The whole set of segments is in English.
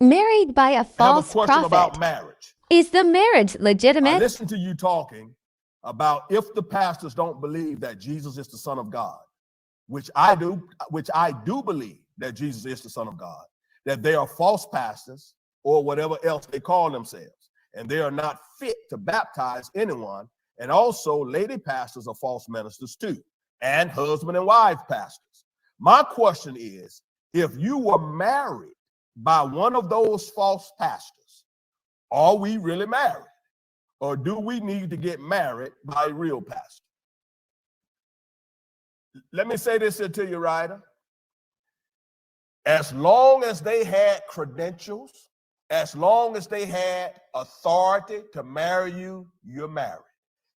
married by a false prophet. I have a question prophet. about marriage. Is the marriage legitimate? I listen to you talking about if the pastors don't believe that Jesus is the Son of God, which I do believe that Jesus is the Son of God, that they are false pastors or whatever else they call themselves, and they are not fit to baptize anyone. And also lady pastors are false ministers too, and husband and wife pastors. My question is, if you were married by one of those false pastors, are we really married? Or do we need to get married by a real pastor? Let me say this to you, Ryder. As long as they had credentials, as long as they had authority to marry you, you're married.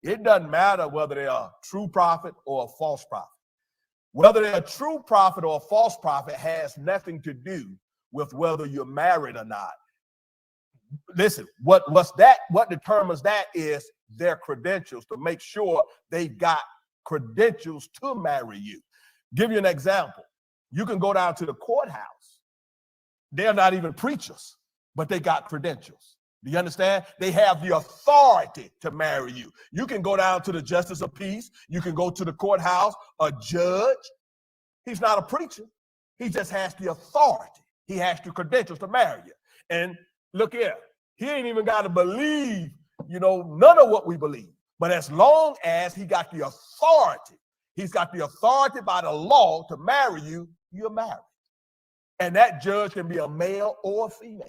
It doesn't matter whether they're a true prophet or a false prophet. Whether they're a true prophet or a false prophet has nothing to do with whether you're married or not. Listen, what determines that is their credentials, to make sure they got credentials to marry you. Give you an example. You can go down to the courthouse. They're not even preachers, but they got credentials. Do you understand? They have the authority to marry you. You can go down to the justice of peace. You can go to the courthouse, a judge. He's not a preacher. He just has the authority. He has the credentials to marry you. And look here, he ain't even got to believe, none of what we believe. But as long as he got the authority, he's got the authority by the law to marry you, you're married. And that judge can be a male or a female.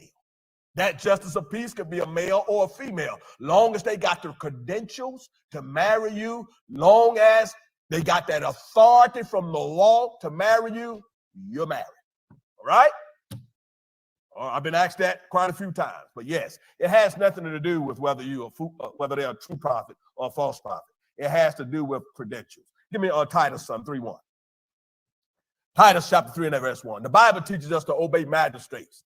That justice of peace could be a male or a female. Long as they got the credentials to marry you, long as they got that authority from the law to marry you, you're married. All right? I've been asked that quite a few times, but yes, it has nothing to do with whether they're a true prophet or a false prophet. It has to do with credentials. Give me Titus 3:1. Titus chapter 3 and verse 1. The Bible teaches us to obey magistrates.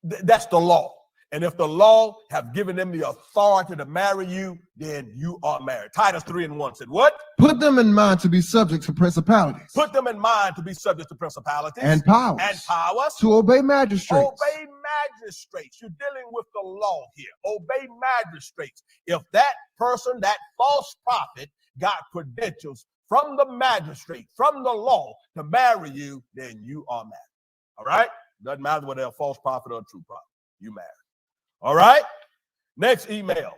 That's the law. And if the law have given them the authority to marry you, then you are married. Titus 3:1 said what? Put them in mind to be subject to principalities. Put them in mind to be subject to principalities. And powers. And powers. To obey magistrates. Obey magistrates. You're dealing with the law here. Obey magistrates. If that person, that false prophet, got credentials from the magistrate, from the law to marry you, then you are married. All right? Doesn't matter whether they're a false prophet or a true prophet. You married. All right? Next email.